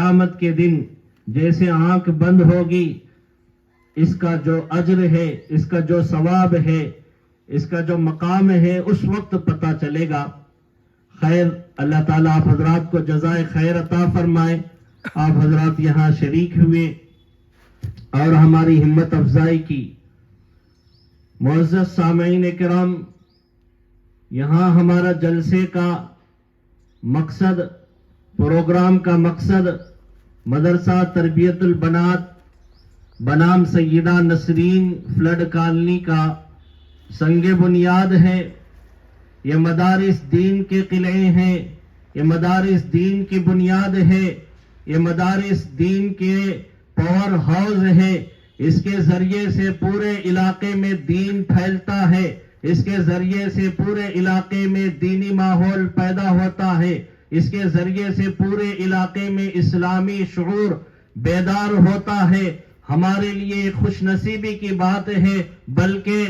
قیامت کے دن جیسے آنکھ بند ہوگی اس کا جو اجر ہے، اس کا جو ثواب ہے، اس کا جو مقام ہے اس وقت پتہ چلے گا۔ خیر، اللہ تعالیٰ آپ حضرات کو جزائے خیر عطا فرمائے۔ آپ حضرات یہاں شریک ہوئے اور ہماری ہمت افزائی کی۔ معزز سامعین کرام، یہاں ہمارا جلسے کا مقصد، پروگرام کا مقصد مدرسہ تربیت البنات بنام سیدہ نسرین فلڈ کالنی کا سنگ بنیاد ہے۔ یہ مدارس دین کے قلعے ہیں، یہ مدارس دین کی بنیاد ہے، یہ مدارس دین کے پاور ہاؤس ہے۔ اس کے ذریعے سے پورے علاقے میں دین پھیلتا ہے، اس کے ذریعے سے پورے علاقے میں دینی ماحول پیدا ہوتا ہے، اس کے ذریعے سے پورے علاقے میں اسلامی شعور بیدار ہوتا ہے۔ ہمارے لیے خوش نصیبی کی بات ہے، بلکہ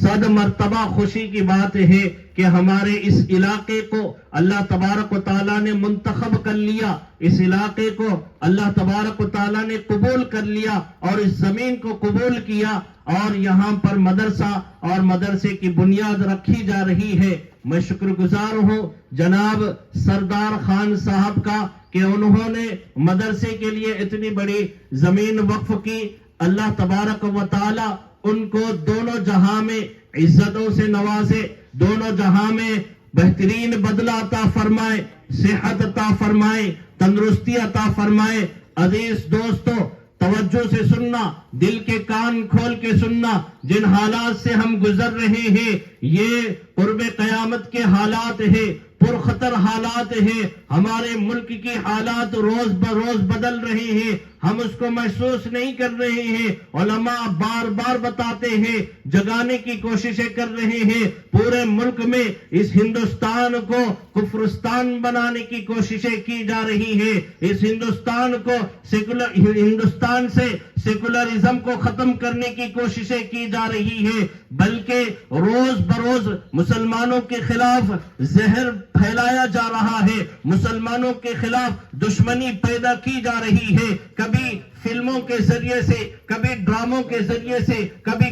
100 مرتبہ خوشی کی بات ہے کہ ہمارے اس علاقے کو اللہ تبارک و تعالیٰ نے منتخب کر لیا، اس علاقے کو اللہ تبارک و تعالیٰ نے قبول کر لیا اور اس زمین کو قبول کیا، اور یہاں پر مدرسہ اور مدرسے کی بنیاد رکھی جا رہی ہے۔ میں شکر گزار ہوں جناب سردار خان صاحب کا کہ انہوں نے مدرسے کے لیے اتنی بڑی زمین وقف کی۔ اللہ تبارک و تعالیٰ ان کو دونوں جہاں میں عزتوں سے نوازے، دونوں جہاں میں بہترین بدلہ عطا فرمائے، صحت عطا فرمائے، تندرستی عطا فرمائے۔ عزیز دوستو، توجہ سے سننا، دل کے کان کھول کے سننا، جن حالات سے ہم گزر رہے ہیں یہ قرب قیامت کے حالات ہیں، پرخطر حالات ہیں۔ ہمارے ملک کی حالات روز بروز بدل رہے ہیں، ہم اس کو محسوس نہیں کر رہے ہیں۔ علماء بار بار بتاتے ہیں، جگانے کی کوششیں کر رہے ہیں۔ پورے ملک میں اس ہندوستان کو کفرستان بنانے کی کوششیں کی جا رہی ہیں، اس ہندوستان کو ہندوستان سے سیکولرزم کو ختم کرنے کی کوششیں کی جا رہی ہیں، بلکہ روز بروز مسلمانوں کے خلاف زہر پھیلایا جا رہا ہے، مسلمانوں کے خلاف دشمنی پیدا کی جا رہی ہے۔ کبھی فلموں کے ذریعے سے، کبھی ڈراموں کے ذریعے سے، کبھی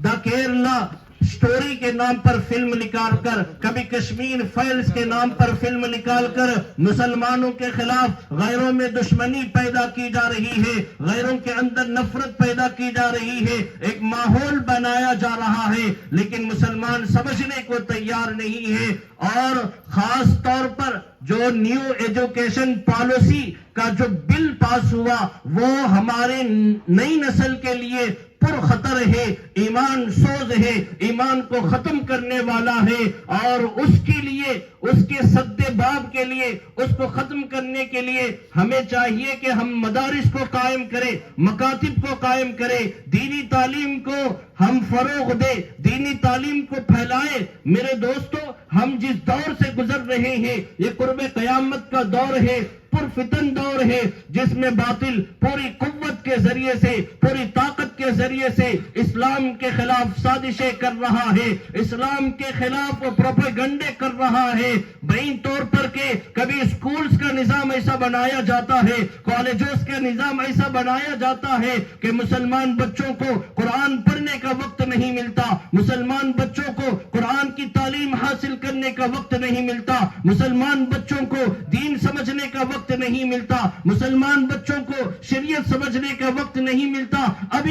دا کیرلا سٹوری کے نام پر فلم نکال کر، کبھی کشمیر فائلز کے نام پر فلم نکال کر مسلمانوں کے خلاف غیروں میں دشمنی پیدا کی جا رہی ہے، غیروں کے اندر نفرت پیدا کی جا رہی ہے، ایک ماحول بنایا جا رہا ہے، لیکن مسلمان سمجھنے کو تیار نہیں ہے۔ اور خاص طور پر جو نیو ایجوکیشن پالیسی کا جو بل پاس ہوا وہ ہمارے نئی نسل کے لیے پر خطر ہے، ایمان سوز ہے، ایمان کو ختم کرنے والا ہے، اور اس کے لیے، اس کے سد باب کے لیے، اس کو ختم کرنے کے لیے ہمیں چاہیے کہ ہم مدارس کو قائم کریں، مکاتب کو قائم کریں، دینی تعلیم کو ہم فروغ دیں، دینی تعلیم کو پھیلائیں۔ میرے دوستو، ہم جس دور سے گزر رہے ہیں یہ قرب قیامت کا دور ہے، پرفتن دور ہے، جس میں باطل پوری قوت کے ذریعے سے، پوری طاقت کے ذریعے سے اسلام کے خلاف سازشیں کر رہا ہے، اسلام کے خلاف پروپیگنڈے کر رہا ہے۔ بین طور پر کہ کبھی اسکولز کا نظام ایسا بنایا جاتا ہے، کالجز کا نظام ایسا بنایا جاتا ہے کہ مسلمان بچوں کو قرآن پڑھنے کا وقت نہیں ملتا، مسلمان بچوں کو قرآن کی تعلیم حاصل کرنے کا وقت نہیں ملتا، مسلمان بچوں کو دین سمجھنے کا وقت نہیں ملتا، مسلمان بچوں کو شریعت سمجھنے کا وقت نہیں ملتا۔ اب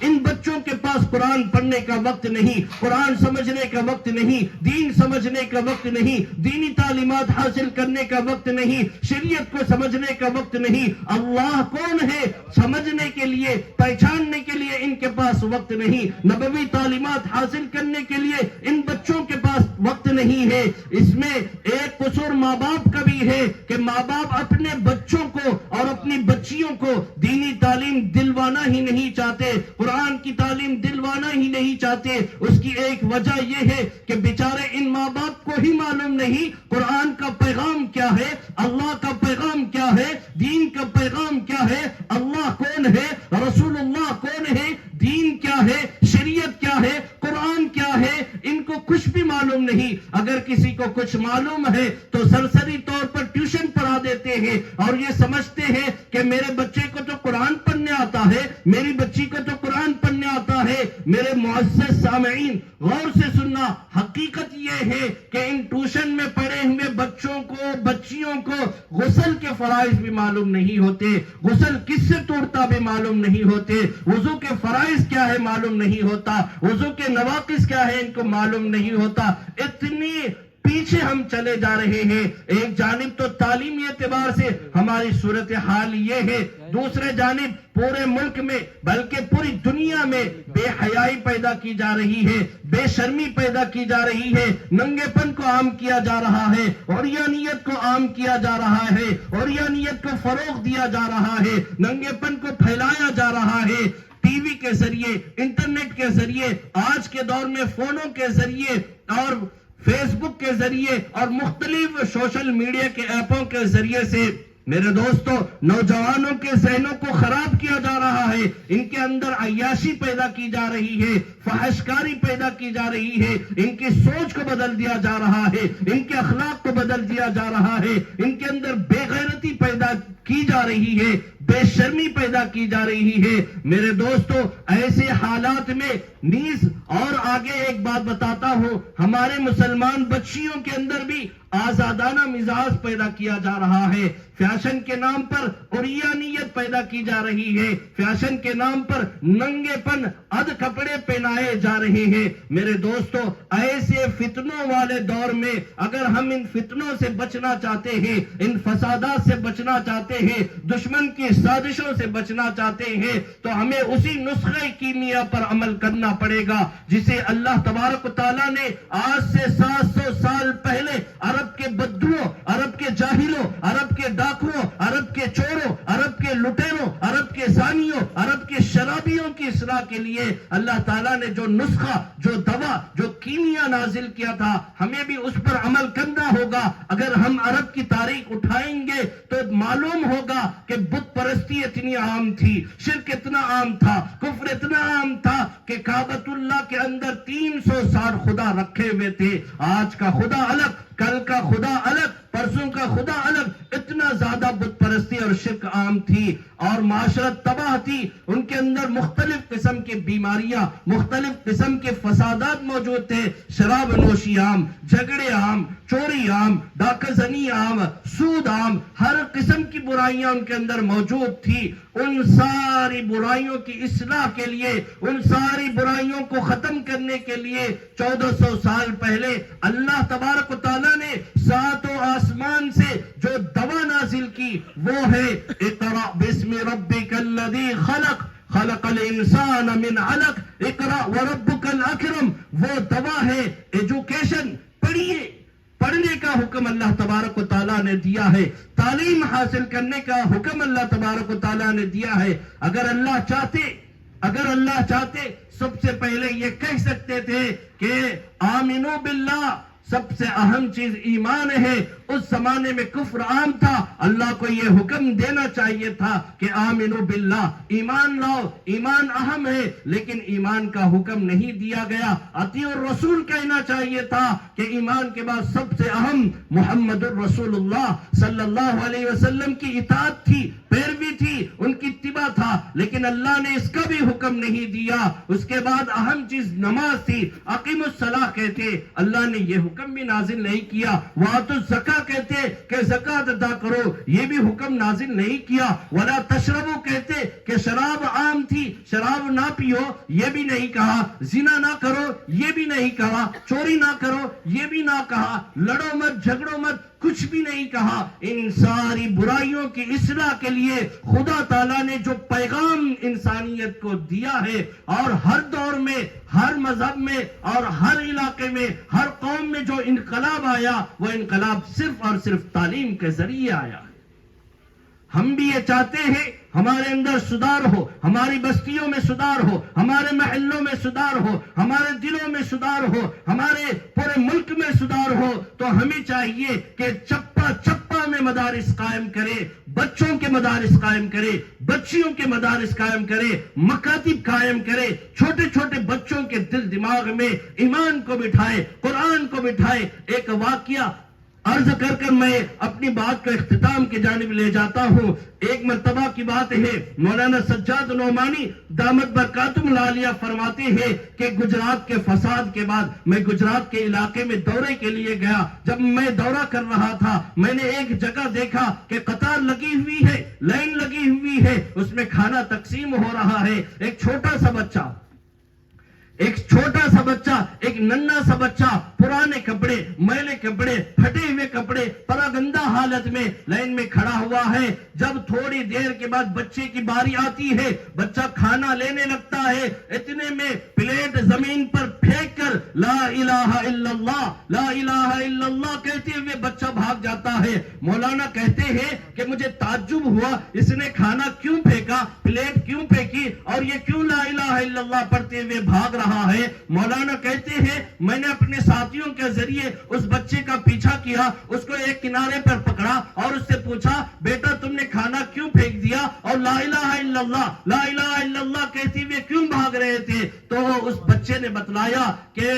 ان بچوں کے پاس قرآن پڑھنے کا وقت نہیں، قرآن سمجھنے کا وقت نہیں، دین سمجھنے کا وقت نہیں، دینی تعلیمات حاصل کرنے کا وقت نہیں، شریعت کو سمجھنے کا وقت نہیں، اللہ کون ہے سمجھنے کے لیے، پہچاننے کے لیے ان کے پاس وقت نہیں، نبوی تعلیمات حاصل کرنے کے لیے ان بچوں کے پاس وقت نہیں ہے۔ اس میں ایک قصور ماں باپ کا بھی ہے کہ ماں باپ اپنے بچوں کو اور اپنی بچیوں کو دینی تعلیم دلوانا ہی نہیں چاہتے، قرآن کی تعلیم دلوانا ہی نہیں چاہتے۔ اس کی ایک وجہ یہ ہے کہ بیچارے ان ماں باپ کو ہی معلوم نہیں قرآن کا پیغام کیا ہے، اللہ کا پیغام کیا ہے، دین کا پیغام کیا ہے، اللہ کون ہے، رسول اللہ کون ہے، دین کیا ہے، شریعت کیا ہے، قرآن کیا ہے، ان کو کچھ بھی معلوم نہیں۔ اگر کسی کو کچھ معلوم ہے تو سرسری طور پر ٹیوشن پڑھا دیتے ہیں، اور یہ یہ سمجھتے ہیں کہ میرے بچے کو تو قرآن پڑھنے آتا ہے، میری بچی کو تو قرآن پڑھنے آتا ہے۔ میرے معزز سامعین، غور سے سننا، حقیقت یہ ہے کہ ان ٹیوشن میں پڑھے ہوئے بچوں کو، بچیوں کو غسل کے فرائض بھی معلوم نہیں ہوتے، غسل کس سے توڑتا بھی معلوم نہیں ہوتے، وضو کے فرائض کیا ہے معلوم نہیں ہوتا، وضو کے نواقص کیا ہے ان کو معلوم نہیں ہوتا۔ اتنی پیچھے ہم چلے جا رہے ہیں۔ ایک جانب تو تعلیمی اعتبار سے ہماری صورتحال یہ ہے، دوسرے جانب پورے ملک میں بلکہ پوری دنیا میں بے حیائی پیدا کی جا رہی ہے، بے شرمی پیدا کی جا رہی ہے، ننگے پن کو عام کیا جا رہا ہے، عریانیت کو عام کیا جا رہا ہے، عریانیت کو فروغ دیا جا رہا ہے، ننگے پن کو پھیلایا جا رہا ہے، ٹی وی کے ذریعے، انٹرنیٹ کے ذریعے، آج کے دور میں فونوں کے ذریعے اور فیس بک کے ذریعے اور مختلف سوشل میڈیا کے ایپوں کے ذریعے سے میرے دوستو نوجوانوں کے ذہنوں کو خراب کیا جا رہا ہے، ان کے اندر عیاشی پیدا کی جا رہی ہے، فحشکاری پیدا کی جا رہی ہے، ان کی سوچ کو بدل دیا جا رہا ہے، ان کے اخلاق کو بدل دیا جا رہا ہے، ان کے اندر بے غیرتی پیدا کی جا رہی ہے، بے شرمی پیدا کی جا رہی ہے۔ میرے دوستو ایسے حالات میں نیز اور آگے ایک بات بتاتا ہوں، ہمارے مسلمان بچیوں کے اندر بھی آزادانہ مزاج پیدا کیا جا رہا ہے، فیشن کے نام پر عریانیت پیدا کی جا رہی ہے، فیشن کے نام پر ننگے پن اد کپڑے پہنائے جا رہے ہیں۔ میرے دوستو ایسے فتنوں والے دور میں اگر ہم ان فتنوں سے بچنا چاہتے ہیں، ان فسادات سے بچنا چاہتے ہیں، دشمن کی سازشوں سے بچنا چاہتے ہیں، تو ہمیں اسی نسخے کیمیا پر عمل کرنا پڑے گا جسے اللہ تبارک و تعالیٰ نے آج سے 700 سال پہلے عرب کے بدوؤں، عرب کے جاہلوں، عرب کے ڈاکوؤں، عرب کے چوروں، عرب کے لٹیروں، عرب کے زانیوں، عرب کے شرابیوں کی اصلاح کے لیے اللہ تعالیٰ نے جو نسخہ، جو دوا، جو کیمیا نازل کیا تھا، ہمیں بھی اس پر عمل کرنا ہوگا۔ اگر ہم عرب کی تاریخ اٹھائیں گے تو معلوم ہوگا کہ بت پرستی اتنی عام تھی، شرک اتنا عام تھا، کفر اتنا عام تھا کہ کعبۃ اللہ کے اندر 360 خدا رکھے ہوئے تھے۔ آج کا خدا الگ، کل کا خدا الگ، پرسوں کا خدا الگ، اتنا زیادہ بت پرستی اور شرک عام تھی اور معاشرت تباہ تھی۔ ان کے اندر مختلف قسم کی بیماریاں، مختلف قسم کے فسادات موجود تھے، شراب نوشی عام، جھگڑے عام، چوری عام، ڈاکہ زنی عام، سود عام، ہر قسم کی برائیاں ان کے اندر موجود تھی۔ ان ساری برائیوں کی اصلاح کے لیے، ان ساری برائیوں کو ختم کرنے کے لیے 1400 سال پہلے اللہ تبارک و تعالیٰ نے ساتوں آسمان سے جو دوا نازل کی وہ ہے اقرأ بسم ربک الذی خلق خلق الانسان من علق اقرأ وربک الاکرم۔ وہ دوا ہے ایجوکیشن، پڑھیے، پڑھنے کا حکم اللہ تبارک و تعالیٰ نے دیا ہے، تعلیم حاصل کرنے کا حکم اللہ تبارک و تعالیٰ نے دیا ہے۔ اگر اللہ چاہتے سب سے پہلے یہ کہہ سکتے تھے کہ آمنو باللہ، سب سے اہم چیز ایمان ہے۔ اس زمانے میں کفر عام تھا، اللہ کو یہ حکم دینا چاہیے تھا کہ آمنو باللہ، ایمان لاؤ، ایمان اہم ہے، لیکن ایمان کا حکم نہیں دیا گیا۔ اطیعوا الرسول کہنا چاہیے تھا کہ ایمان کے بعد سب سے اہم محمد الرسول اللہ صلی اللہ علیہ وسلم کی اطاعت تھی، پیروی تھی، ان کی اتباع تھا، لیکن اللہ نے اس کا بھی حکم نہیں دیا۔ اس کے بعد اہم چیز نماز تھی، اقیموا الصلاۃ کہتے، اللہ نے یہ حکم بھی نازل نہیں کیا۔ وآتوا الزکاۃ کہتے کہ زکات ادا کرو، یہ بھی حکم نازل نہیں کیا۔ ولا تشربوا کہتے کہ شراب عام تھی، شراب نہ پیو، یہ بھی نہیں کہا۔ زنا نہ کرو، یہ بھی نہیں کہا۔ چوری نہ کرو، یہ بھی نہ کہا۔ لڑو مت، جھگڑو مت، کچھ بھی نہیں کہا۔ ان ساری برائیوں کی اصلاح کے لیے خدا تعالیٰ نے جو پیغام انسانیت کو دیا ہے، اور ہر دور میں، ہر مذہب میں اور ہر علاقے میں، ہر قوم میں جو انقلاب آیا، وہ انقلاب صرف اور صرف تعلیم کے ذریعے آیا ہے۔ ہم بھی یہ چاہتے ہیں ہمارے اندر سدھار ہو، ہماری بستیوں میں سدھار ہو، ہمارے محلوں میں سدھار ہو، ہمارے دلوں میں سدھار ہو، ہمارے پورے ملک میں سدھار ہو، تو ہمیں چاہیے کہ چپا چپا میں مدارس قائم کرے، بچوں کے مدارس قائم کرے، بچیوں کے مدارس قائم کرے، مکاتب قائم کرے، چھوٹے چھوٹے بچوں کے دل دماغ میں ایمان کو بٹھائے، قرآن کو بٹھائے۔ ایک واقعہ عرض کر کر میں اپنی بات کو اختتام کی جانب لے جاتا ہوں. ایک مرتبہ کی بات ہے، مولانا سجاد نعمانی دامت برکاتہم العالیہ فرماتے ہیں کہ گجرات کے فساد کے بعد میں گجرات کے علاقے میں دورے کے لیے گیا. جب میں دورہ کر رہا تھا میں نے ایک جگہ دیکھا کہ قطار لگی ہوئی ہے، لائن لگی ہوئی ہے، اس میں کھانا تقسیم ہو رہا ہے. ایک چھوٹا سا بچہ، ایک ننھا سا بچہ، پرانے کپڑے، میلے کپڑے، پھٹے ہوئے کپڑے، پراگندہ حالت میں لائن میں کھڑا ہوا ہے. جب تھوڑی دیر کے بعد بچے کی باری آتی ہے، بچہ کھانا لینے لگتا ہے، اتنے میں پلیٹ زمین پر پھینک کر لا الہ الا اللہ، لا الہ الا اللہ کہتے ہوئے بچہ بھاگ جاتا ہے. مولانا کہتے ہیں کہ مجھے تعجب ہوا، اس نے کھانا کیوں پھینکا، پلیٹ کیوں پھینکی، اور یہ کیوں لا الہ الا اللہ پڑھتے ہوئے بھاگ رہا ہے. مولانا کہتے ہیں میں نے اپنے ساتھیوں کے ذریعے اس بچے کا پیچھا کیا، اس کو ایک کنارے پر پکڑا اور اس سے پوچھا بیٹا تم نے کھانا کیوں پھینک دیا اور لا الہ الا اللہ، لا الہ الا اللہ کہتے ہوئے کیوں بھاگ رہے تھے؟ تو اس بچے نے بتلایا کہ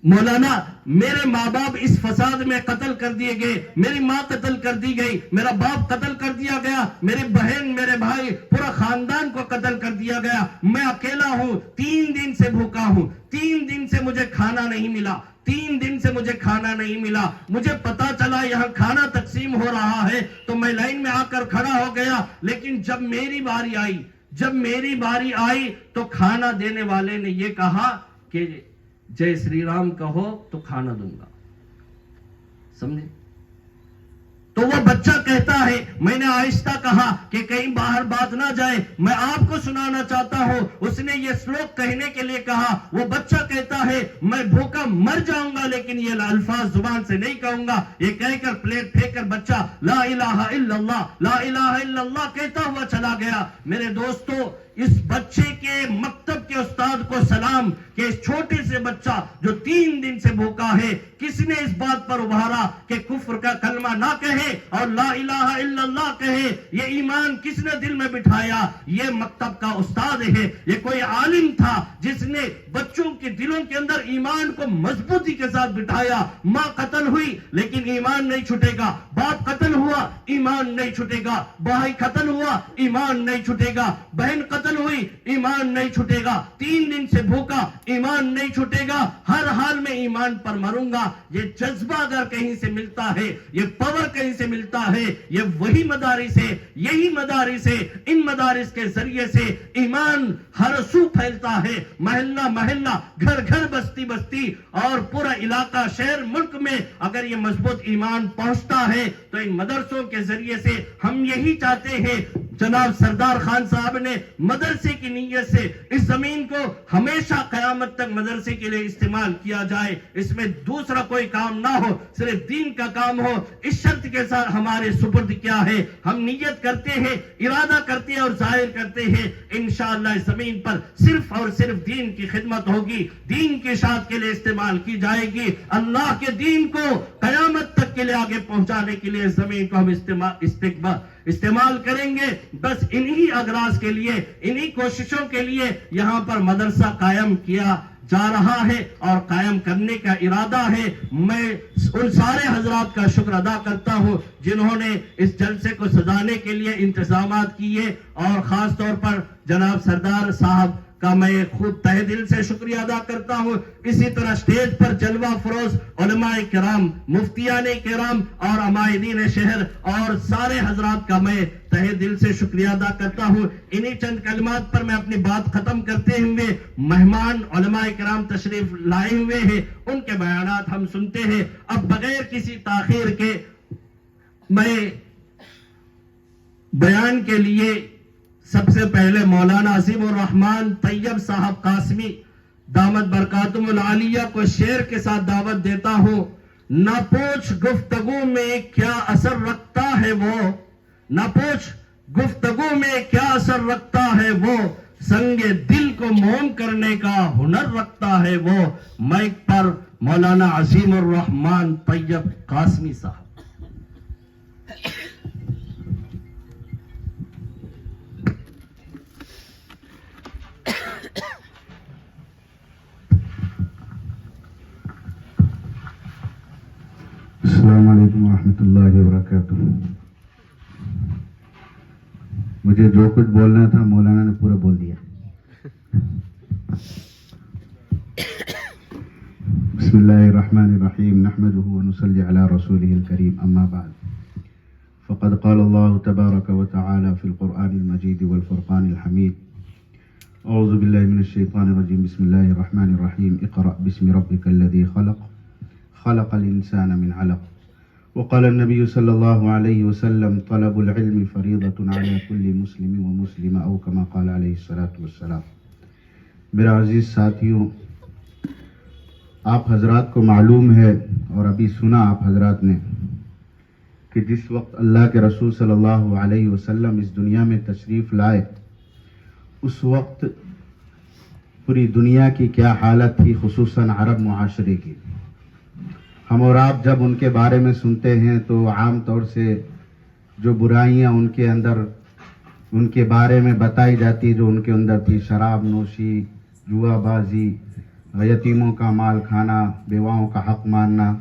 مولانا میرے ماں باپ اس فساد میں قتل کر دیے گئے، میری ماں قتل کر دی گئی، میرا باپ قتل کر دیا گیا، میری بہن، میرے بھائی، پورا خاندان کو قتل کر دیا گیا. میں اکیلا ہوں، 3 دن سے بھوکا ہوں، 3 دن سے مجھے کھانا نہیں ملا، 3 دن سے مجھے کھانا نہیں ملا. مجھے پتا چلا یہاں کھانا تقسیم ہو رہا ہے تو میں لائن میں آ کر کھڑا ہو گیا. لیکن جب میری باری آئی تو کھانا دینے والے نے یہ کہا کہ جے سری رام کہو تو کھانا دوں گا. سمجھے؟ تو وہ بچہ کہتا ہے میں نے آہستہ کہا کہ کہیں باہر بات نہ جائے، میں آپ کو سنانا چاہتا ہوں. اس نے یہ سلوک کہنے کے لیے کہا. وہ بچہ کہتا ہے میں بھوکا مر جاؤں گا لیکن یہ الفاظ زبان سے نہیں کہوں گا. یہ کہہ کر پلیٹ پھینک کر بچہ لا الہ الا اللہ، لا الہ الا اللہ کہتا ہوا چلا گیا. میرے دوستو، اس بچے کے مکتب کے استاد کو سلام کہ اس چھوٹے سے بچہ جو 3 دن سے بھوکا ہے، کس نے اس بات پر ابھارا کہ کفر کا کلمہ نہ کہے اور لا الہ الا اللہ کہے؟ یہ ایمان کس نے دل میں بٹھایا؟ یہ مکتب کا استاد ہے. یہ کوئی عالم تھا جس نے بچوں کے دلوں کے اندر ایمان کو مضبوطی کے ساتھ بٹھایا. ماں قتل ہوئی لیکن ایمان نہیں چھٹے گا، باپ قتل ہوا ایمان نہیں چھٹے گا، بھائی قتل ہوا ایمان نہیں چھٹے گا، بہن قتل ہوئی ایمان نہیں چھٹے گا، 3 دن سے بھوکا ایمان نہیں چھٹے گا، ہر حال میں ایمان پر مروں گا. یہ جذبہ اگر کہیں سے ملتا ہے، یہ پاور کہیں سے ملتا ہے، یہ وہی مدارس ہے، یہی مدارس ہے. ان مدارس کے ذریعے سے ایمان ہر سو پھیلتا ہے، محلہ محلہ، گھر گھر، بستی بستی، اور پورا علاقہ، شہر، ملک میں اگر یہ مضبوط ایمان پہنچتا ہے تو ان مدرسوں کے ذریعے سے ہم یہی چاہتے ہیں. جناب سردار خان صاحب نے مدرسے کی نیت سے اس زمین کو ہمیشہ قیامت تک مدرسے کے لیے استعمال کیا جائے، اس میں دوسرا کوئی کام نہ ہو، صرف دین کا کام ہو. اس شرط کے ساتھ ہمارے سپرد کیا ہے، ہم نیت کرتے ہیں، ارادہ کرتے ہیں اور ظاہر کرتے ہیں انشاءاللہ اس زمین پر صرف اور صرف دین کی خدمت ہوگی، دین کی اشاعت کے لیے استعمال کی جائے گی. اللہ کے دین کو قیامت تک کے لیے آگے پہنچانے کے لیے اس زمین کو ہم استعمال کریں گے. بس انہی اغراض کے لیے، انہی کوششوں کے لیے یہاں پر مدرسہ قائم کیا جا رہا ہے اور قائم کرنے کا ارادہ ہے. میں ان سارے حضرات کا شکر ادا کرتا ہوں جنہوں نے اس جلسے کو سجانے کے لیے انتظامات کیے، اور خاص طور پر جناب سردار صاحب کا میں خود تہ دل سے شکریہ ادا کرتا ہوں. اسی طرح سٹیج پر جلوہ فروز علماء کرام، مفتیان کرام اور عمائدین شہر اور سارے حضرات کا میں تہ دل سے شکریہ ادا کرتا ہوں. انہی چند کلمات پر میں اپنی بات ختم کرتے ہوئے، مہمان علماء کرام تشریف لائے ہوئے ہیں، ان کے بیانات ہم سنتے ہیں. اب بغیر کسی تاخیر کے میں بیان کے لیے سب سے پہلے مولانا عظیم الرحمن طیب صاحب قاسمی دامت برکاتہم العالیہ کو شعر کے ساتھ دعوت دیتا ہوں. نہ پوچھ گفتگو میں کیا اثر رکھتا ہے وہ، نہ پوچھ گفتگو میں کیا اثر رکھتا ہے وہ، سنگ دل کو موم کرنے کا ہنر رکھتا ہے وہ. مائک پر مولانا عظیم الرحمن طیب قاسمی صاحب. السلام علیکم مجھے جو کچھ بولنا تھا مولانا نے پورا بول دیا. بسم اللہ الرحمن الرحیم نحمده ونصلی علی رسوله الکریم اما بعد فقد قال الله تبارك وتعالى في القرآن المجيد والفرقان الحميد اعوذ باللہ من الشیطان الرجیم بسم اللہ الرحمن الرحیم اقرأ باسم ربک الذی خلق خلق الانسان من علق وقال النبی صلی اللہ علیہ وسلم طلب العلم فریضة على كل مسلم ومسلمة او كما قال علیہ الصلاة والسلام. میرا عزیز ساتھیوں، آپ حضرات کو معلوم ہے اور ابھی سنا آپ حضرات نے کہ جس وقت اللہ کے رسول صلی اللہ علیہ وسلم اس دنیا میں تشریف لائے اس وقت پوری دنیا کی کیا حالت تھی، خصوصاً عرب معاشرے کی. ہم اور آپ جب ان کے بارے میں سنتے ہیں تو عام طور سے جو برائیاں ان کے اندر ان کے بارے میں بتائی جاتی جو ان کے اندر تھی، شراب نوشی، جوا بازی، یتیموں کا مال کھانا، بیواؤں کا حق ماننا،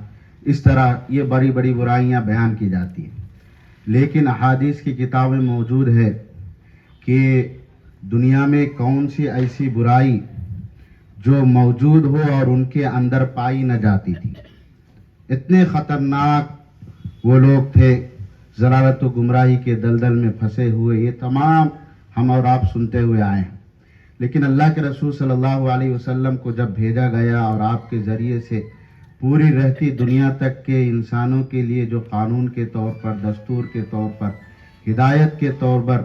اس طرح یہ بڑی بڑی برائیاں بیان کی جاتی ہیں. لیکن احادیث کی کتابیں موجود ہے کہ دنیا میں کون سی ایسی برائی جو موجود ہو اور ان کے اندر پائی نہ جاتی تھی. اتنے خطرناک وہ لوگ تھے، ضلالت و گمراہی کے دلدل میں پھنسے ہوئے. یہ تمام ہم اور آپ سنتے ہوئے آئے ہیں. لیکن اللہ کے رسول صلی اللہ علیہ وسلم کو جب بھیجا گیا اور آپ کے ذریعے سے پوری رہتی دنیا تک کے انسانوں کے لیے جو قانون کے طور پر، دستور کے طور پر، ہدایت کے طور پر،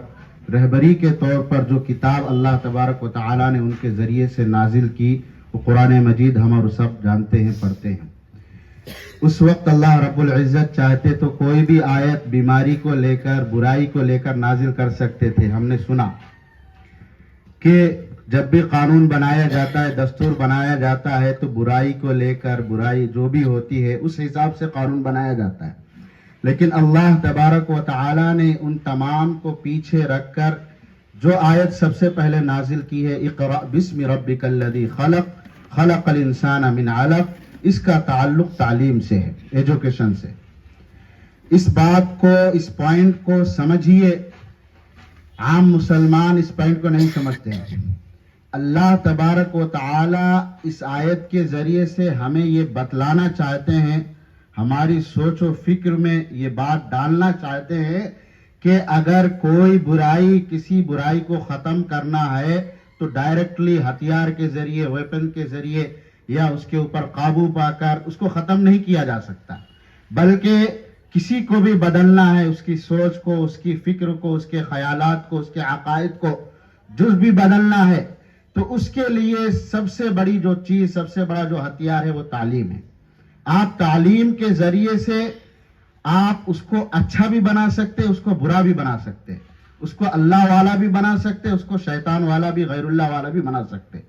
رہبری کے طور پر جو کتاب اللہ تبارک و تعالیٰ نے ان کے ذریعے سے نازل کی، وہ قرآن مجید ہم اور سب جانتے ہیں، پڑھتے ہیں. اس وقت اللہ رب العزت چاہتے تو کوئی بھی آیت بیماری کو لے کر، برائی کو لے کر نازل کر سکتے تھے. ہم نے سنا کہ جب بھی قانون بنایا جاتا ہے، دستور بنایا جاتا ہے تو برائی کو لے کر، برائی جو بھی ہوتی ہے اس حساب سے قانون بنایا جاتا ہے. لیکن اللہ تبارک و تعالی نے ان تمام کو پیچھے رکھ کر جو آیت سب سے پہلے نازل کی ہے، اقرأ باسم ربک الذی خلق خلق الانسان من علق، اس کا تعلق تعلیم سے ہے، ایجوکیشن سے. اس بات کو، اس پوائنٹ کو سمجھیے. عام مسلمان اس پوائنٹ کو نہیں سمجھتے ہیں. اللہ تبارک و تعالی اس آیت کے ذریعے سے ہمیں یہ بتلانا چاہتے ہیں، ہماری سوچ و فکر میں یہ بات ڈالنا چاہتے ہیں کہ اگر کوئی برائی، کسی برائی کو ختم کرنا ہے تو ڈائریکٹلی ہتھیار کے ذریعے، ویپن کے ذریعے یا اس کے اوپر قابو پا کر اس کو ختم نہیں کیا جا سکتا، بلکہ کسی کو بھی بدلنا ہے، اس کی سوچ کو، اس کی فکر کو، اس کے خیالات کو، اس کے عقائد کو جز بھی بدلنا ہے تو اس کے لیے سب سے بڑی جو چیز، سب سے بڑا جو ہتھیار ہے وہ تعلیم ہے. آپ تعلیم کے ذریعے سے آپ اس کو اچھا بھی بنا سکتے، اس کو برا بھی بنا سکتے، اس کو اللہ والا بھی بنا سکتے، اس کو شیطان والا بھی، غیر اللہ والا بھی بنا سکتے.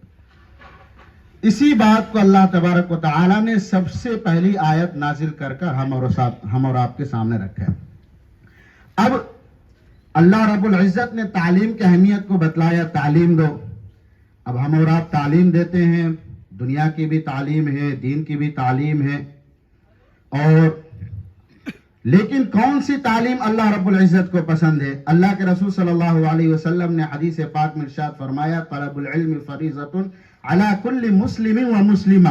اسی بات کو اللہ تبارک و تعالی نے سب سے پہلی آیت نازل کر کر ہم اور آپ کے سامنے رکھا ہے. اب اللہ رب العزت نے تعلیم کی اہمیت کو بتلایا، تعلیم دو. اب ہم اور آپ تعلیم دیتے ہیں، دنیا کی بھی تعلیم ہے، دین کی بھی تعلیم ہے. اور لیکن کون سی تعلیم اللہ رب العزت کو پسند ہے؟ اللہ کے رسول صلی اللہ علیہ وسلم نے حدیث پاک میں ارشاد فرمایا، طلب العلم فریضۃ علی کل مسلم و مسلمہ،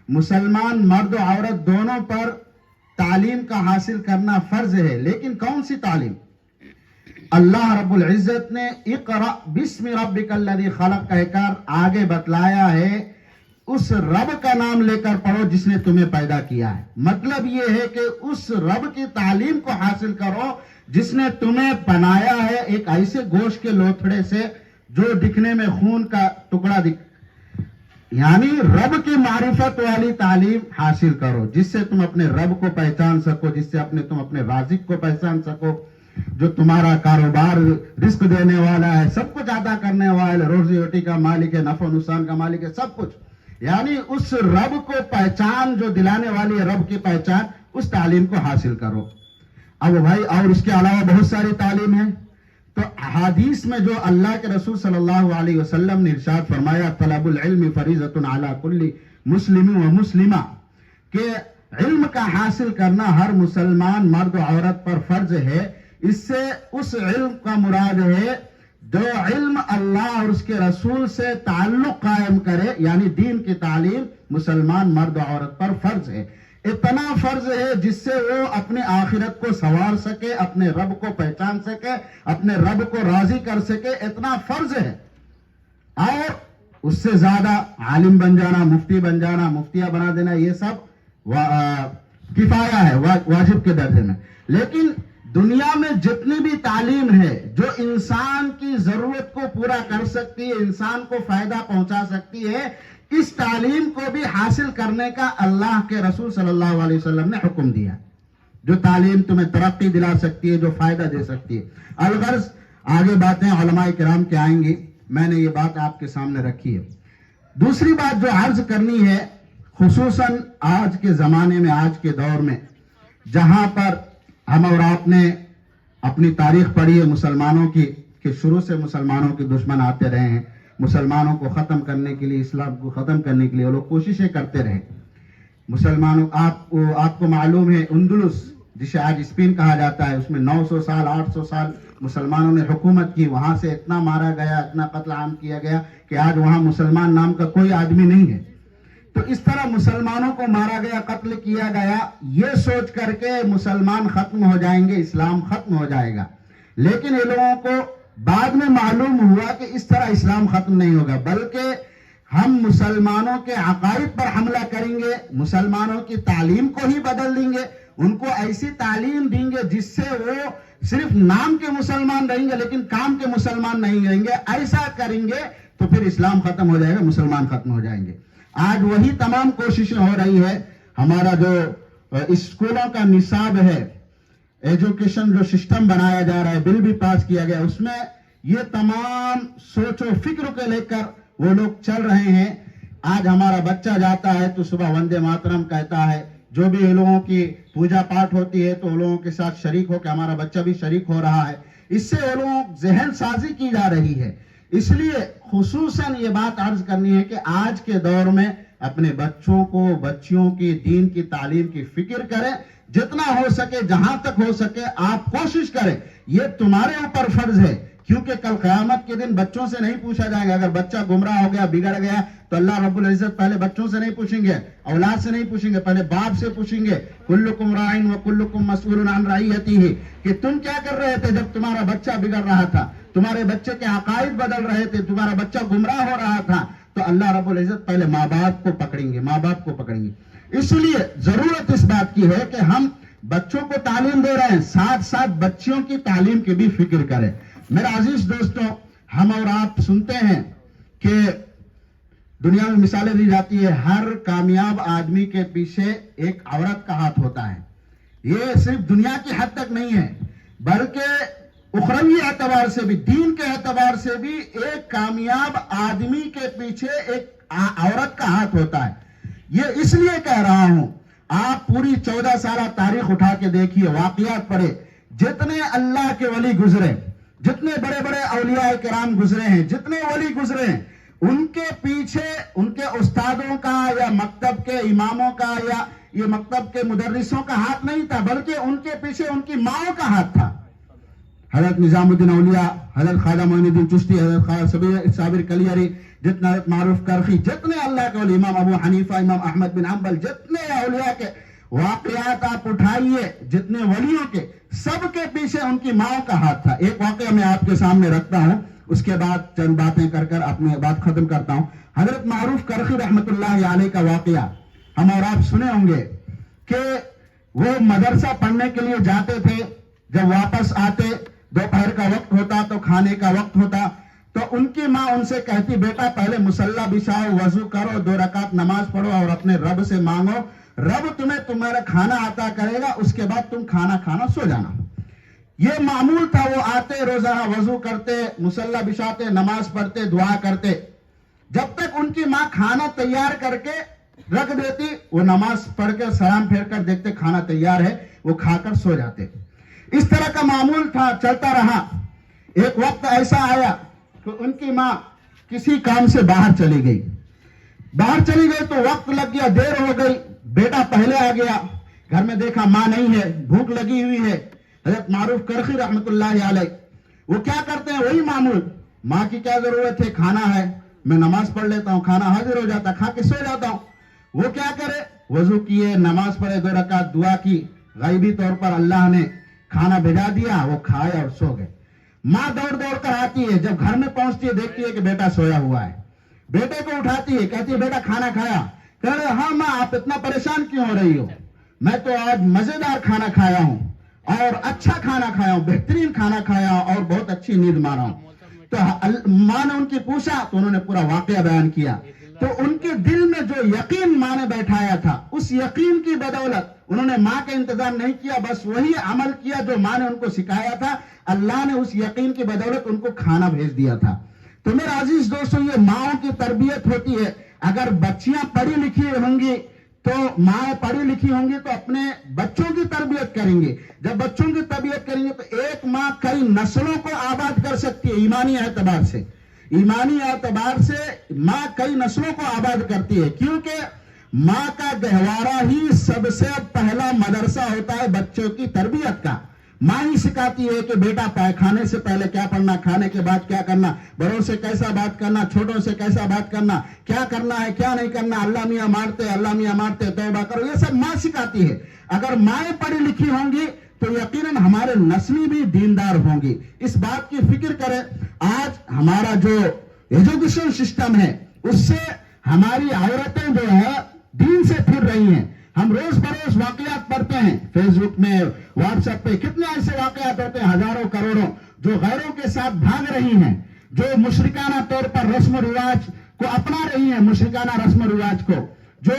مسلمان مرد و عورت دونوں پر تعلیم کا حاصل کرنا فرض ہے. لیکن کون سی تعلیم؟ اللہ رب العزت نے اقرأ باسم ربک الذی خلق کہہ کر آگے بتلایا ہے اس رب کا نام لے کر پڑھو جس نے تمہیں پیدا کیا ہے. مطلب یہ ہے کہ اس رب کی تعلیم کو حاصل کرو جس نے تمہیں بنایا ہے ایک ایسے گوشت کے لوتھڑے سے جو دکھنے میں خون کا ٹکڑا یعنی رب کی معرفت والی تعلیم حاصل کرو جس سے تم اپنے رب کو پہچان سکو، جس سے تم اپنے رازق کو پہچان سکو، جو تمہارا کاروبار رزق دینے والا ہے، سب کچھ عطا کرنے والا ہے، روزی روٹی کا مالک ہے، نفع و نقصان کا مالک ہے، سب کچھ. یعنی اس رب کو پہچان جو دلانے والی ہے، رب کی پہچان، اس تعلیم کو حاصل کرو. اب بھائی اور اس کے علاوہ بہت ساری تعلیم ہے. تو احادیث میں جو اللہ کے رسول صلی اللہ علیہ وسلم نے ارشاد فرمایا، طلب العلم فریضۃ علی کل مسلم و مسلمہ، کہ علم کا حاصل کرنا ہر مسلمان مرد و عورت پر فرض ہے. اس سے اس علم کا مراد ہے جو علم اللہ اور اس کے رسول سے تعلق قائم کرے، یعنی دین کی تعلیم مسلمان مرد و عورت پر فرض ہے. اتنا فرض ہے جس سے وہ اپنے آخرت کو سنوار سکے، اپنے رب کو پہچان سکے، اپنے رب کو راضی کر سکے، اتنا فرض ہے. اور اس سے زیادہ عالم بن جانا، مفتی بن جانا، مفتیہ بنا دینا، یہ سب کفایہ ہے، واجب کے درجے میں. لیکن دنیا میں جتنی بھی تعلیم ہے جو انسان کی ضرورت کو پورا کر سکتی ہے، انسان کو فائدہ پہنچا سکتی ہے، اس تعلیم کو بھی حاصل کرنے کا اللہ کے رسول صلی اللہ علیہ وسلم نے حکم دیا. جو تعلیم تمہیں ترقی دلا سکتی ہے، جو فائدہ دے سکتی ہے. الغرض آگے باتیں علماء کرام کے آئیں گی، میں نے یہ بات آپ کے سامنے رکھی ہے. دوسری بات جو عرض کرنی ہے، خصوصاً آج کے زمانے میں، آج کے دور میں، جہاں پر ہم اور آپ نے اپنی تاریخ پڑھی ہے مسلمانوں کی، کہ شروع سے مسلمانوں کے دشمن آتے رہے ہیں، مسلمانوں کو ختم کرنے کے لیے، اسلام کو ختم کرنے کے لیے وہ لوگ کوششیں کرتے رہے. مسلمانوں آپ کو معلوم ہے اندلس جسے آج اسپین کہا جاتا ہے، اس میں 900 سال 800 سال مسلمانوں نے حکومت کی. وہاں سے اتنا مارا گیا، اتنا قتل عام کیا گیا کہ آج وہاں مسلمان نام کا کوئی آدمی نہیں ہے. تو اس طرح مسلمانوں کو مارا گیا، قتل کیا گیا، یہ سوچ کر کے مسلمان ختم ہو جائیں گے، اسلام ختم ہو جائے گا. لیکن یہ لوگوں کو بعد میں معلوم ہوا کہ اس طرح اسلام ختم نہیں ہوگا، بلکہ ہم مسلمانوں کے عقائد پر حملہ کریں گے، مسلمانوں کی تعلیم کو ہی بدل دیں گے، ان کو ایسی تعلیم دیں گے جس سے وہ صرف نام کے مسلمان رہیں گے لیکن کام کے مسلمان نہیں رہیں گے. ایسا کریں گے تو پھر اسلام ختم ہو جائے گا، مسلمان ختم ہو جائیں گے. آج وہی تمام کوششیں ہو رہی ہے. ہمارا جو اسکولوں کا نصاب ہے، ایجوکیشن جو سسٹم بنایا جا رہا ہے، بل بھی پاس کیا گیا، اس میں یہ تمام سوچ و فکر کو لے کر وہ لوگ چل رہے ہیں. آج ہمارا بچہ جاتا ہے تو صبح وندے ماترم کہتا ہے، جو بھی لوگوں کی پوجا پاٹ ہوتی ہے تو وہ لوگوں کے ساتھ شریک ہو کے ہمارا بچہ بھی شریک ہو رہا ہے. اس سے وہ لوگوں ذہن سازی کی جا رہی ہے. اس لیے خصوصاً یہ بات عرض کرنی ہے کہ آج کے دور میں اپنے بچوں کو، بچیوں کی دین کی تعلیم کی فکر کریں. جتنا ہو سکے، جہاں تک ہو سکے آپ کوشش کریں. یہ تمہارے اوپر فرض ہے، کیونکہ کل قیامت کے دن بچوں سے نہیں پوچھا جائے گا. اگر بچہ گمراہ ہو گیا، بگڑ گیا، تو اللہ رب العزت پہلے بچوں سے نہیں پوچھیں گے، اولاد سے نہیں پوچھیں گے، پہلے باپ سے پوچھیں گے. کلکم راعٍ وکلکم مسئول عن رعیتہ، کہ تم کیا کر رہے تھے جب تمہارا بچہ بگڑ رہا تھا، تمہارے بچے کے عقائد بدل رہے تھے، تمہارا بچہ گمراہ ہو رہا تھا. تو اللہ رب العزت پہلے ماں باپ کو پکڑیں گے، ماں باپ کو پکڑیں گے. اس لیے ضرورت اس بات کی ہے کہ ہم بچوں کو تعلیم دے رہے ہیں، ساتھ ساتھ بچیوں کی تعلیم کی بھی فکر کریں. میرے عزیز دوستوں، ہم اور آپ سنتے ہیں کہ دنیا میں مثالیں دی جاتی ہے، ہر کامیاب آدمی کے پیچھے ایک عورت کا ہاتھ ہوتا ہے. یہ صرف دنیا کی حد تک نہیں ہے، بلکہ اخروی اعتبار سے بھی، دین کے اعتبار سے بھی ایک کامیاب آدمی کے پیچھے ایک عورت کا ہاتھ ہوتا ہے. یہ اس لیے کہہ رہا ہوں، آپ پوری 14 سالہ تاریخ اٹھا کے دیکھیے، واقعات پڑھے، جتنے اللہ کے ولی گزرے، جتنے بڑے بڑے اولیاء کرام گزرے ہیں، جتنے ولی گزرے ہیں، ان کے پیچھے ان کے استادوں کا یا مکتب کے اماموں کا یا یہ مکتب کے مدرسوں کا ہاتھ نہیں تھا، بلکہ ان کے پیچھے ان کی ماں کا ہاتھ تھا. حضرت نظام الدین اولیاء، حضرت خواجہ معین الدین چشتی، حضرت خواجہ صابر کلیری، جتنا حضرت معروف کرخی، جتنے اللہ کے ولی، امام ابو حنیفہ، امام احمد بن حنبل، جتنے اولیاء کے واقعات آپ اٹھائیے، جتنے ولیوں کے، سب کے پیچھے ان کی ماں کا ہاتھ تھا. ایک واقعہ میں آپ کے سامنے رکھتا ہوں، اس کے بعد چند باتیں کر اپنی بات ختم کرتا ہوں. حضرت معروف کرخی رحمت اللہ علیہ کا واقعہ ہم اور آپ سنے ہوں گے کہ وہ مدرسہ پڑھنے کے لیے جاتے تھے. جب واپس آتے، دوپہر کا وقت ہوتا تو کھانے کا وقت ہوتا، تو ان کی ماں ان سے کہتی، بیٹا پہلے مصلی بچھاؤ، وضو کرو، 2 رکعت نماز پڑھو اور اپنے رب سے مانگو، رب تمہیں تمہارا کھانا عطا کرے گا، اس کے بعد تم کھانا کھانا سو جانا. یہ معمول تھا. وہ آتے، روزانہ وضو کرتے، مصلی بچھاتے، نماز پڑھتے، دعا کرتے. جب تک ان کی ماں کھانا تیار کر کے رکھ دیتی، وہ نماز پڑھ کر سلام پھیر کر دیکھتے کھانا تیار ہے، وہ کھا کر سو جاتے. اس طرح کا معمول تھا، چلتا رہا. ایک وقت ایسا آیا کہ ان کی ماں کسی کام سے باہر چلی گئی. تو وقت لگ گیا، دیر ہو گئی. بیٹا پہلے آ گیا، گھر میں دیکھا ماں نہیں ہے، بھوک لگی ہوئی ہے. حضرت معروف کرخی رحمت اللہ علیہ، وہ کیا کرتے ہیں؟ وہی معمول، ماں کی کیا ضرورت ہے؟ کھانا ہے، میں نماز پڑھ لیتا ہوں، کھانا حاضر ہو جاتا، کھا کے سو جاتا ہوں۔ وہ کیا کرے؟ وضو کیے، نماز پڑھے، 2 رکعت دعا کی، غیبی طور پر اللہ نے کھانا بھیجا دیا، وہ کھائے اور سو گئے۔ ماں دوڑ دوڑ کر آتی ہے، جب گھر میں پہنچتی ہے دیکھتی ہے کہ بیٹا سویا ہوا ہے، بیٹے کو اٹھاتی ہے، کہتی ہے بیٹا کھانا کھایا؟ کہہ رہے ہاں ماں، آپ اتنا پریشان کیوں ہو رہی ہو؟ میں تو آج مزیدار کھانا کھایا ہوں اور اچھا کھانا کھایا ہوں، بہترین کھانا کھایا ہوں اور بہت اچھی نیند مارا ہوں۔ تو ماں نے ان کی پوچھا تو انہوں نے پورا واقعہ بیان کیا، تو ان کے دل میں جو یقین ماں نے بیٹھایا تھا، اس یقین کی بدولت انہوں نے ماں کا انتظار نہیں کیا، بس وہی عمل کیا جو ماں نے ان کو سکھایا تھا، اللہ نے اس یقین کی بدولت ان کو کھانا بھیج دیا تھا۔ تو میرے عزیز دوستو، یہ ماؤں کی تربیت ہوتی ہے۔ اگر بچیاں پڑھی لکھی ہوں گی تو ماں پڑھی لکھی ہوں گی تو اپنے بچوں کی تربیت کریں گے۔ جب بچوں کی تربیت کریں گے تو ایک ماں کئی نسلوں کو آباد کر سکتی ہے ایمانی اعتبار سے۔ ایمانی اعتبار سے ماں کئی نسلوں کو آباد کرتی ہے، کیونکہ ماں کا گہوارہ ہی سب سے پہلا مدرسہ ہوتا ہے بچوں کی تربیت کا۔ ماں ہی سکھاتی ہے کہ بیٹا کھانے سے پہلے کیا پڑھنا، کھانے کے بعد کیا کرنا، بڑوں سے کیسا بات کرنا، چھوٹوں سے کیسا بات کرنا، کیا کرنا ہے کیا نہیں کرنا، اللہ میاں مارتے، اللہ میاں مارتے، توبہ کرو، یہ سب ماں سکھاتی ہے۔ اگر مائیں پڑھی لکھی ہوں گی تو یقیناً ہمارے نسلی بھی دیندار ہوں گی۔ اس بات کی فکر کریں، آج ہمارا جو ایجوکیشن سسٹم ہے اس سے ہماری عورتیں جو ہے دین سے پھر رہی ہیں۔ ہم روز بروز واقعات پڑھتے ہیں، فیس بک میں، واٹس ایپ پہ کتنے ایسے واقعات ہوتے ہیں، ہزاروں کروڑوں، جو غیروں کے ساتھ بھاگ رہی ہیں، جو مشرکانہ طور پر رسم و رواج کو اپنا رہی ہیں، مشرکانہ رسم و رواج کو، جو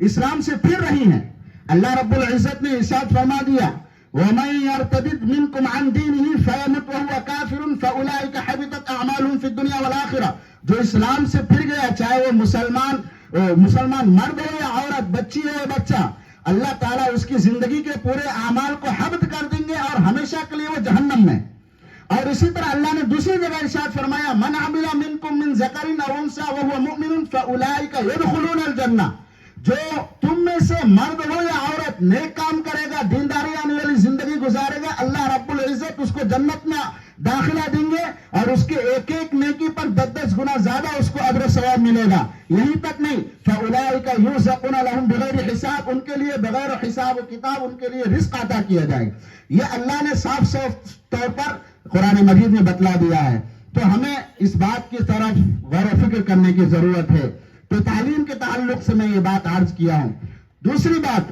اسلام سے پھر رہی ہیں۔ اللہ رب العزت نے ارشاد فرما دیا، وَمَن يَرْتَدِدْ مِنْكُمْ عَنْ دِينِهِ فَيَمُتْ وَهُوَ كَافِرٌ فَأُولَٰئِكَ حَبِطَتْ أَعْمَالُهُمْ فِي الدُّنْيَا وَالْآخِرَةِ۔ جو اسلام سے پھر گیا، چاہے وہ مسلمان مرد ہو یا عورت، بچی ہو یا بچہ، اللہ تعالیٰ اس کی زندگی کے پورے اعمال کو حبط کر دیں گے اور ہمیشہ کے لیے وہ جہنم میں۔ اور اسی طرح اللہ نے دوسری جگہ ارشاد فرمایا، مَنْ عَمِلَ مِنْكُمْ مِنْ ذَكَرٍ أَوْ أُنثَىٰ وَهُوَ مُؤْمِنٌ فَأُولَٰئِكَ يَدْخُلُونَ الْجَنَّةَ۔ جو تم میں سے مرد ہو یا عورت نیک کام کرے گا، دینداری آنے والی زندگی گزارے گا، اللہ رب العزت اس کو جنت میں داخلہ دیں گے اور اس کے ایک ایک نیکی پر 10 گنا زیادہ اس کو اجر و ثواب ملے گا۔ یہیں تک نہیں، فَأُولَٰئِكَ يُرْزَقُونَ لَهُم بِغَيْرِ حساب، ان کے لیے بغیر حساب و کتاب ان کے لیے رزق عطا کیا جائے گا۔ یہ اللہ نے صاف طور پر قرآن مجید میں بتلا دیا ہے۔ تو ہمیں اس بات کی طرف غور و فکر کرنے کی ضرورت ہے۔ تو تعلیم کے تعلق سے میں یہ بات عرض کیا ہوں۔ دوسری بات،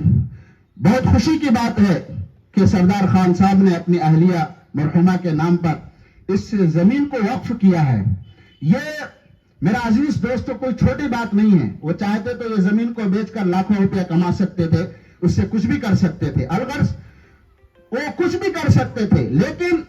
بہت خوشی کی بات ہے کہ سردار خان صاحب نے اپنی اہلیہ مرحومہ کے نام پر اس زمین کو وقف کیا ہے۔ یہ میرا عزیز دوستو کوئی چھوٹی بات نہیں ہے۔ وہ چاہتے تو یہ زمین کو بیچ کر لاکھوں روپیہ کما سکتے تھے، اس سے کچھ بھی کر سکتے تھے، الغرض وہ کچھ بھی کر سکتے تھے، لیکن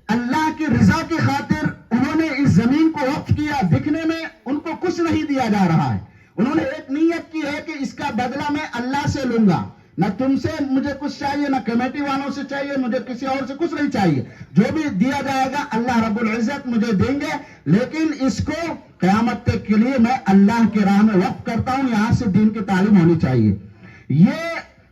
اللہ کی رضا کی خاطر انہوں نے اس زمین کو وقف کیا۔ دکھنے میں ان کو کچھ نہیں دیا جا رہا ہے، انہوں نے ایک نیت کی ہے کہ اس کا بدلہ میں اللہ سے لوں گا، نہ تم سے مجھے کچھ چاہیے، نہ کمیٹی والوں سے چاہیے، مجھے کسی اور سے کچھ نہیں چاہیے، جو بھی دیا جائے گا اللہ رب العزت مجھے دیں گے، لیکن اس کو قیامت تک کے لیے میں اللہ کے راہ میں وقف کرتا ہوں، یہاں سے دین کی تعلیم ہونی چاہیے۔ یہ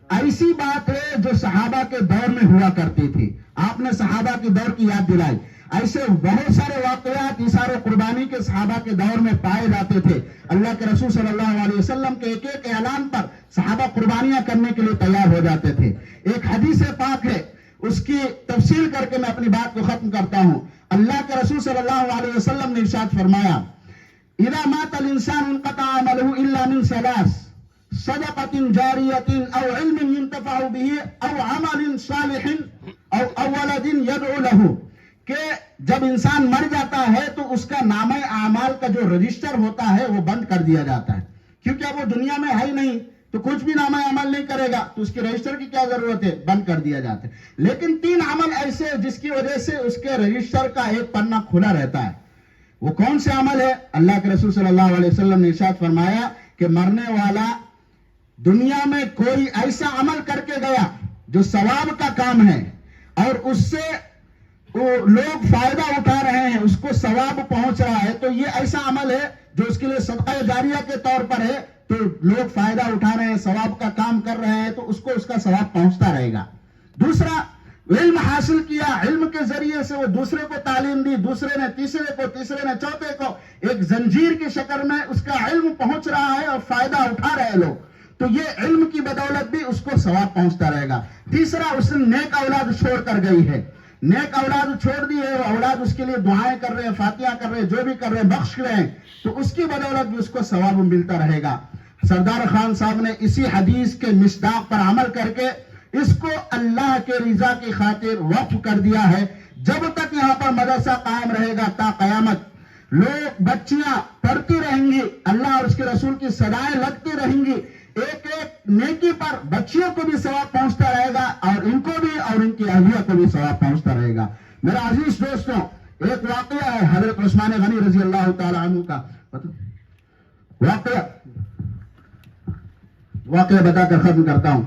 ایسی بات ہے جو صحابہ کے دور میں ہوا کرتی تھی۔ آپ نے صحابہ کے دور کی یاد دلائی، ایسے بہت سارے واقعات ایثار و قربانی کے صحابہ کے دور میں پائے جاتے تھے۔ اللہ کے رسول صلی اللہ علیہ وسلم کے ایک ایک اعلان پر صحابہ قربانیاں کرنے کے لیے تیار ہو جاتے تھے۔ ایک حدیث پاک ہے، اس کی تفصیل کر کے میں اپنی بات کو ختم کرتا ہوں۔ اللہ کے رسول صلی اللہ علیہ وسلم نے ارشاد فرمایا، اذا مات الانسان انقطع عمله الا من ثلاث، صدقة جاریة او علم ينتفع به او عمل صالح او ولد يدعو له، کہ جب انسان مر جاتا ہے تو اس کا نامہ اعمال کا جو رجسٹر ہوتا ہے وہ بند کر دیا جاتا ہے، کیونکہ اب وہ دنیا میں ہے ہی نہیں تو کچھ بھی نامہ عمل نہیں کرے گا تو اس کے رجسٹر کی کیا ضرورت ہے، بند کر دیا جاتا ہے۔ لیکن 3 عمل ایسے جس کی وجہ سے اس کے رجسٹر کا ایک پنہ کھلا رہتا ہے۔ وہ کون سے عمل ہے؟ اللہ کے رسول صلی اللہ علیہ وسلم نے ارشاد فرمایا کہ مرنے والا دنیا میں کوئی ایسا عمل کر کے گیا جو ثواب کا کام ہے اور اس سے وہ لوگ فائدہ اٹھا رہے ہیں، اس کو ثواب پہنچ رہا ہے، تو یہ ایسا عمل ہے جو اس کے لیے صدقہ جاریہ کے طور پر ہے، تو لوگ فائدہ اٹھا رہے ہیں، ثواب کا کام کر رہے ہیں، تو اس کو اس کا ثواب پہنچتا رہے گا۔ دوسرا، علم حاصل کیا, علم کے ذریعے سے وہ دوسرے کو تعلیم دی, دوسرے نے تیسرے کو, تیسرے نے چوتھے کو, ایک زنجیر کی شکل میں اس کا علم پہنچ رہا ہے اور فائدہ اٹھا رہے لوگ. تو یہ علم کی بدولت بھی اس کو ثواب پہنچتا رہے گا. تیسرا, اس نے نیک اولاد چھوڑ کر گئی ہے, نیک اولاد چھوڑ دی ہے, وہ اولاد اس کے لیے دعائیں کر رہے ہیں, فاتحہ کر رہے ہیں, جو بھی کر رہے ہیں بخش رہے ہیں, تو اس کی بدولت بھی اس کو ثواب ملتا رہے گا. سردار خان صاحب نے اسی حدیث کے مصداق پر عمل کر کے اس کو اللہ کے رضا کی خاطر وقف کر دیا ہے. جب تک یہاں پر مدرسہ قائم رہے گا تا قیامت, لوگ بچیاں پڑھتی رہیں گی, اللہ اور اس کے رسول کی صدائیں لگتی رہیں گی, ایک ایک نیکی پر بچیوں کو بھی ثواب پہنچتا رہے گا اور ان کو بھی اور ان کی اہلیہ کو بھی ثواب پہنچتا رہے گا. میرا عزیز دوستوں, ایک واقعہ ہے حضرت عثمان غنی رضی اللہ تعالی عنہ کا. واقعہ بتا کر ختم کرتا ہوں.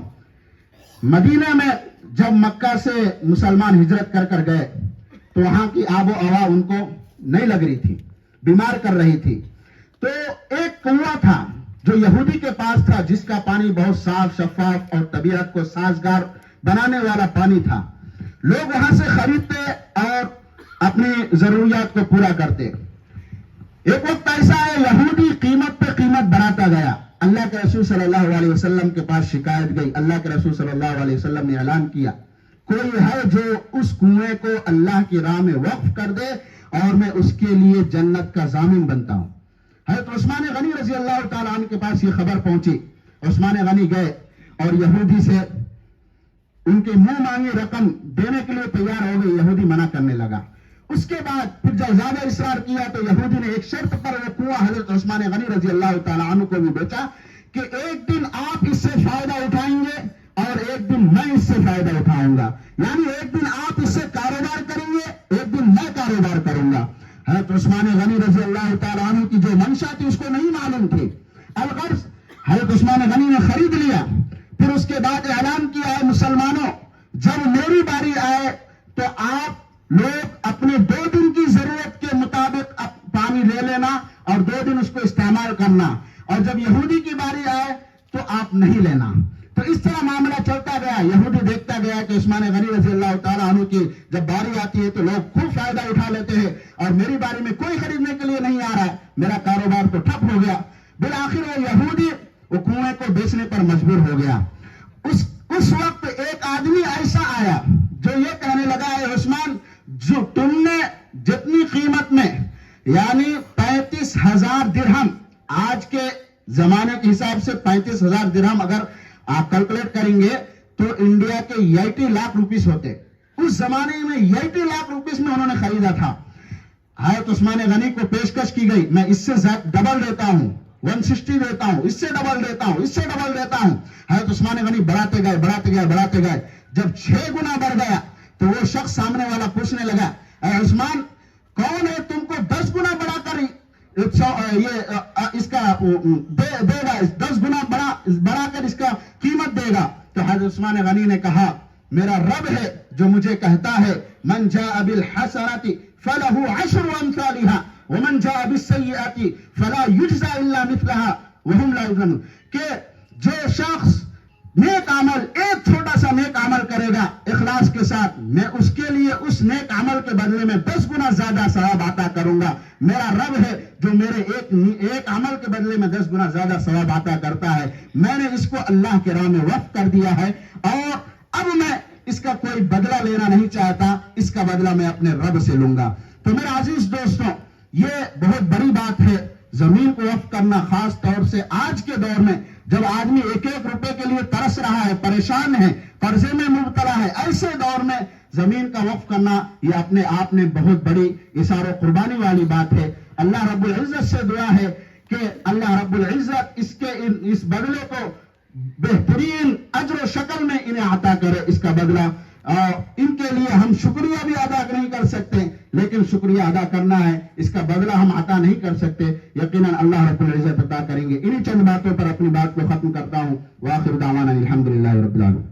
مدینہ میں جب مکہ سے مسلمان ہجرت کر کر گئے تو وہاں کی آب و ہوا ان کو نہیں لگ رہی تھی, بیمار کر رہی تھی. تو ایک کنواں تھا جو یہودی کے پاس تھا, جس کا پانی بہت صاف شفاف اور طبیعت کو سازگار بنانے والا پانی تھا. لوگ وہاں سے خریدتے اور اپنی ضروریات کو پورا کرتے. ایک وقت ایسا ہے, یہودی قیمت پہ قیمت بڑھاتا گیا. اللہ کے رسول صلی اللہ علیہ وسلم کے پاس شکایت گئی. اللہ کے رسول صلی اللہ علیہ وسلم نے اعلان کیا, کوئی ہے جو اس کنویں کو اللہ کی راہ میں وقف کر دے اور میں اس کے لیے جنت کا ضامن بنتا ہوں. حضرت عثمان غنی رضی اللہ تعالیٰ عنہ کے پاس یہ خبر پہنچی. عثمان غنی گئے اور یہودی سے ان کے منہ مانگی رقم دینے کے لیے تیار ہو گئی. یہودی منع کرنے لگا. اس کے بعد پھر جب زیادہ اصرار کیا تو یہودی نے ایک شرط پر وہ کنواں حضرت عثمان غنی رضی اللہ تعالیٰ عنہ کو بھی بیچا کہ ایک دن آپ اس سے فائدہ اٹھائیں گے اور ایک دن میں اس سے فائدہ اٹھاؤں گا. یعنی ایک دن آپ اس سے کاروبار کریں گے, ایک دن میں کاروبار کروں گا. حضرت عثمان غنی رضی اللہ تعالیٰ عنہ کی جو منشا تھی اس کو نہیں معلوم تھی. الغرض حضرت عثمان غنی نے خرید لیا. پھر اس کے بعد اعلان کیا ہے, مسلمانوں جب میری باری آئے تو آپ لوگ اپنے 2 دن کی ضرورت کے مطابق پانی لے لینا اور 2 دن اس کو استعمال کرنا, اور جب یہودی کی باری آئے تو آپ نہیں لینا. تو اس طرح معاملہ چلتا گیا. یہودی دیکھتا گیا کہ عثمان غنی رضی اللہ تعالیٰ عنہ کی جب باری آتی ہے تو لوگ خوب فائدہ اٹھا لیتے ہیں اور میری باری میں کوئی خریدنے کے لیے نہیں آ رہا ہے, میرا کاروبار تو ٹھپ ہو گیا. بالآخر وہ یہودی وہ کنویں کو بیچنے پر مجبور ہو گیا. اس وقت ایک آدمی ایسا آیا جو یہ کہنے لگا, ہے عثمان, جو تم نے جتنی قیمت میں یعنی 35,000 درہم, آج کے زمانے کے حساب سے 35,000 درہم اگر آپ کیلکولیٹ کریں گے تو انڈیا کے 80 لاکھ روپیز ہوتے. اس زمانے میں 80 لاکھ روپیز میں انہوں نے خریدا تھا. حضرت عثمان غنی کو پیشکش کی گئی, میں اس سے ڈبل دیتا ہوں, 160 دیتا ہوں, اس سے ڈبل دیتا ہوں, اس سے ڈبل دیتا ہوں. حضرت عثمان غنی بڑھاتے گئے. جب 6 گنا بڑھ گیا تو وہ شخص سامنے والا پوچھنے لگا, اے عثمان کون ہے تم کو 10 گنا بڑھا کر اس کا دے گا, 10 گنا بڑھا کر اس کا قیمت دے گا؟ تو حضرت عثمان غنی نے کہا, میرا رب ہے جو مجھے کہتا ہے, من جاء بالحسنۃ فلہ 10 امثالها ومن جاء بالسیئۃ فلا یجزى الا مثلها وهم لا یظلمون, کہ جو شخص نیک عمل, ایک چھوٹا سا نیک عمل کرے گا اخلاص کے ساتھ, میں اس کے لیے اس نیک عمل کے بدلے میں 10 گنا زیادہ ثواب عطا کروں گا. میرا رب ہے جو میرے ایک عمل کے بدلے میں 10 گنا زیادہ ثواب عطا کرتا ہے. میں نے اس کو اللہ کے راہ میں وقف کر دیا ہے اور اب میں اس کا کوئی بدلہ لینا نہیں چاہتا, اس کا بدلہ میں اپنے رب سے لوں گا. تو میرا عزیز دوستوں, یہ بہت بڑی بات ہے زمین کو وقف کرنا, خاص طور سے آج کے دور میں جب آدمی ایک روپے کے لیے ترس رہا ہے, پریشان ہے, قرضے میں مبتلا ہے. ایسے دور میں زمین کا وقف کرنا یہ اپنے آپ میں بہت بڑی اثار و قربانی والی بات ہے. اللہ رب العزت سے دعا ہے کہ اللہ رب العزت اس بدلے کو بہترین اجر و شکل میں انہیں عطا کرے. اس کا بدلہ ان کے لیے ہم شکریہ بھی ادا نہیں کر سکتے, لیکن شکریہ ادا کرنا ہے, اس کا بدلہ ہم عطا نہیں کر سکتے. یقیناً اللہ رب العزت عطا کریں گے. انہی چند باتوں پر اپنی بات کو ختم کرتا ہوں. وآخر دعوانا الحمدللہ رب العالمین.